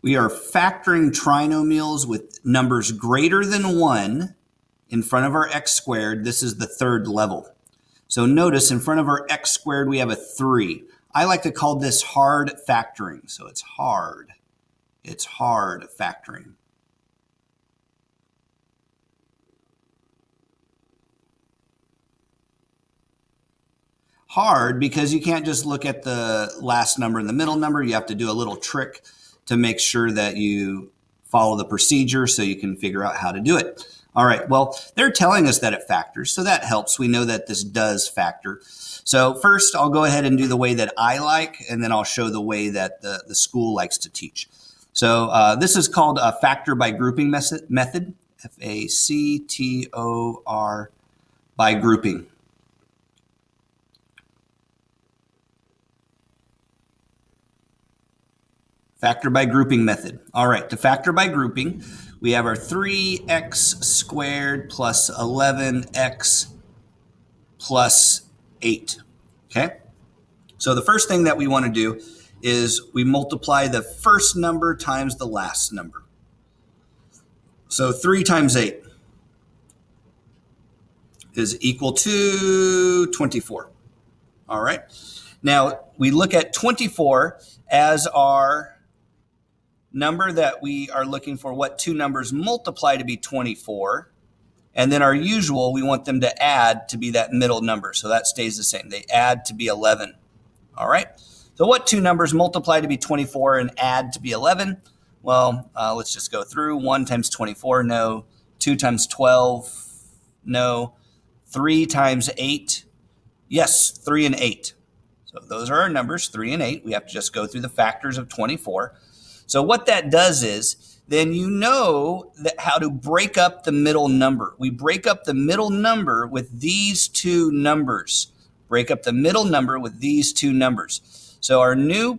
We are factoring trinomials with numbers greater than 1 in front of our x squared. This is the third level. So notice in front of our x squared, we have a 3. I like to call this hard factoring. So it's hard. It's hard factoring. Hard because you can't just look at the last number and the middle number. You have to do a little trick to make sure that you follow the procedure so you can figure out how to do it. All right, well, they're telling us that it factors, so that helps. We know that this does factor. So first, I'll go ahead and do the way that I like, and then I'll show the way that the school likes to teach. So this is called a factor by grouping method, F-A-C-T-O-R, by grouping. Factor by grouping method. All right, to factor by grouping, we have our 3x squared plus 11x plus 8. Okay? So the first thing that we want to do is we multiply the first number times the last number. So 3 times 8 is equal to 24. All right. Now, we look at 24 as our number that we are looking for what two numbers multiply to be 24. And then our usual, we want them to add to be that middle number. So that stays the same. They add to be 11. All right. So what two numbers multiply to be 24 and add to be 11? Well, let's just go through. 1 times 24, no. 2 times 12, no. 3 times 8, yes, 3 and 8. So those are our numbers, 3 and 8. We have to just go through the factors of 24. So what that does is, then you know that how to break up the middle number. We break up the middle number with these two numbers. Break up the middle number with these two numbers. So our new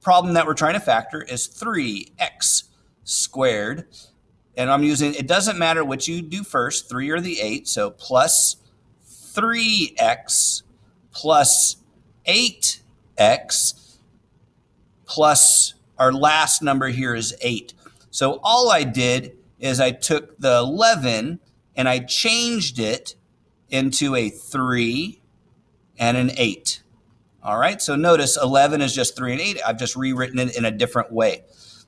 problem that we're trying to factor is 3x squared. And I'm using, it doesn't matter what you do first, 3 or the 8. So plus 3x plus 8x plus our last number here is 8. So all I did is I took the 11 and I changed it into a 3 and an 8. All right, so notice 11 is just 3 and 8. I've just rewritten it in a different way.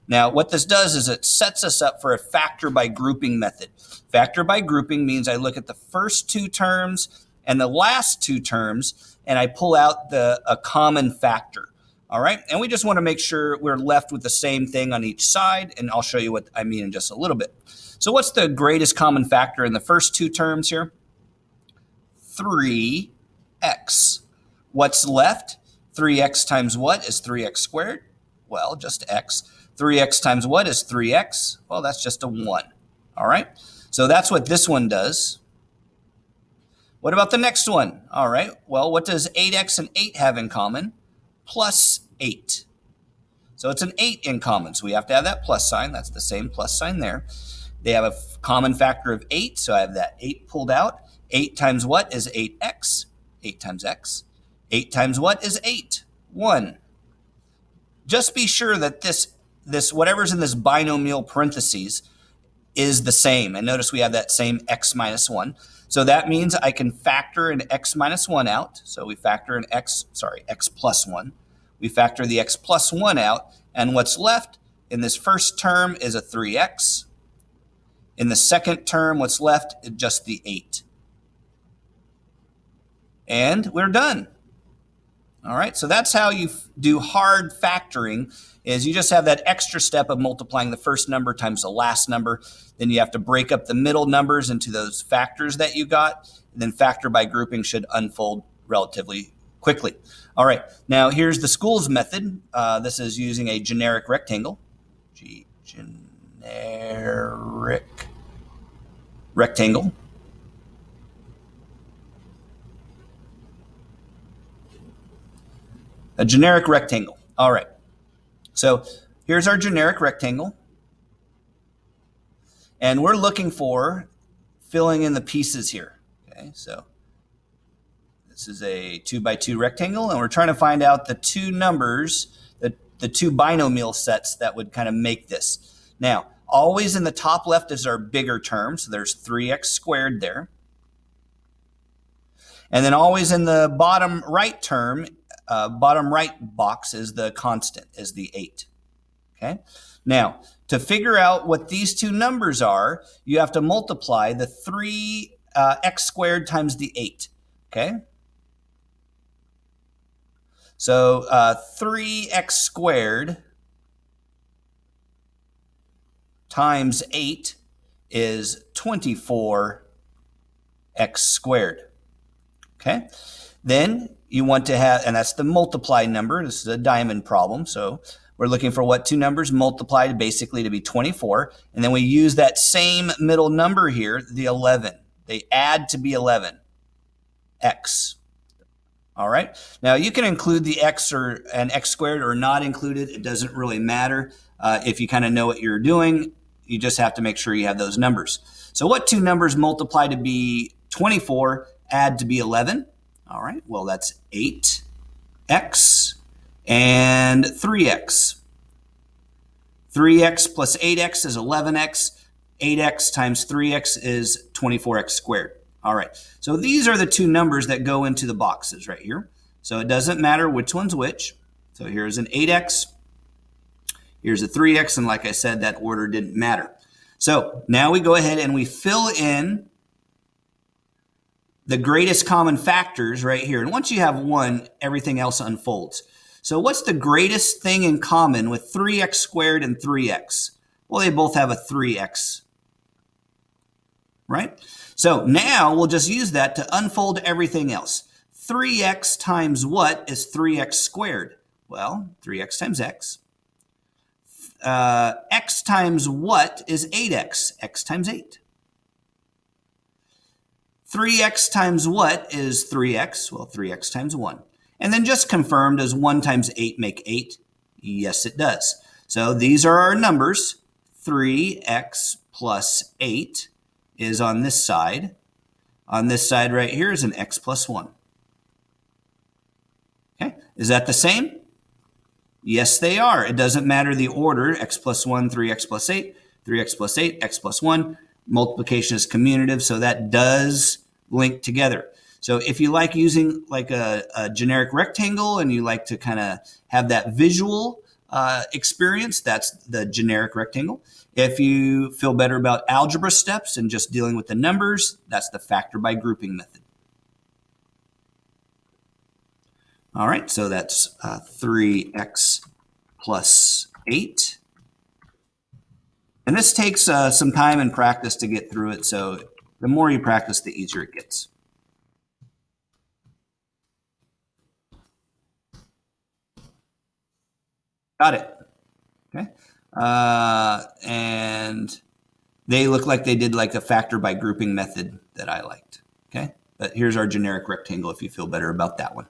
Now, what this does is it sets us up for a factor by grouping method. Factor by grouping means I look at the first two terms and the last two terms, and I pull out a common factor. All right, and we just want to make sure we're left with the same thing on each side, and I'll show you what I mean in just a little bit. So what's the greatest common factor in the first two terms here? 3x. What's left? 3x times what is 3x squared? Well, just x. 3x times what is 3x? Well, that's just a 1. All right, so that's what this one does. What about the next one? All right, well, what does 8x and 8 have in common? Plus 8. So it's an 8 in common. So we have to have that plus sign. That's the same plus sign there. They have a common factor of 8. So I have that 8 pulled out. 8 times what is 8x? 8 times x. 8 times what is 8? 1. Just be sure that this whatever's in this binomial parentheses is the same. And notice we have that same x minus 1. So that means I can factor an x minus 1 out. So we factor an x plus 1. We factor the x plus 1 out. And what's left in this first term is a 3x. In the second term, what's left is just the 8. And we're done. All right, so that's how you do hard factoring, is you just have that extra step of multiplying the first number times the last number. Then you have to break up the middle numbers into those factors that you got. And then factor by grouping should unfold relatively quickly. All right, now here's the school's method. This is using a generic rectangle. Generic rectangle. A generic rectangle. All right. So here's our generic rectangle. And we're looking for filling in the pieces here. Okay, so this is a 2 by 2 rectangle, and we're trying to find out the two numbers, the the two binomial sets that would kind of make this. Now, always in the top left is our bigger term, so there's 3x squared there. And then always in the bottom right term, bottom right box is the constant, is the 8. Okay. Now, to figure out what these two numbers are, you have to multiply the 3x squared times the 8. Okay. So 3x squared times 8 is 24x squared. Okay. Then you want to have, and that's the multiply number. This is a diamond problem. So we're looking for what two numbers multiplied basically to be 24. And then we use that same middle number here, the 11. They add to be 11. X. All right. Now you can include the x or an x squared or not include it. It doesn't really matter. If you kind of know what you're doing, you just have to make sure you have those numbers. So what two numbers multiply to be 24, add to be 11? All right. Well, that's 8x and 3x. 3x plus 8x is 11x. 8x times 3x is 24x squared. All right, so these are the two numbers that go into the boxes right here. So it doesn't matter which one's which. So here's an 8x, here's a 3x, and like I said, that order didn't matter. So now we go ahead and we fill in the greatest common factors right here. And once you have one, everything else unfolds. So what's the greatest thing in common with 3x squared and 3x? Well, they both have a 3x, right? So now we'll just use that to unfold everything else. 3x times what is 3x squared? Well, 3x times x. X times what is 8x? X times 8. 3x times what is 3x? Well, 3x times 1. And then just confirm, does 1 times 8 make 8? Yes, it does. So these are our numbers. 3x plus 8 is on this side. On this side right here is an x plus 1. Okay, is that the same? Yes, they are. It doesn't matter the order, x plus 1, 3x plus 8, 3x plus 8, x plus 1. Multiplication is commutative, so that does link together. So if you like using like a generic rectangle and you like to kind of have that visual experience, that's the generic rectangle. If you feel better about algebra steps and just dealing with the numbers, that's the factor by grouping method. All right, so that's 3x plus 8. And this takes some time and practice to get through it, so the more you practice, the easier it gets. Got it. Okay. And they look like they did like the factor by grouping method that I liked. Okay. But here's our generic rectangle if you feel better about that one.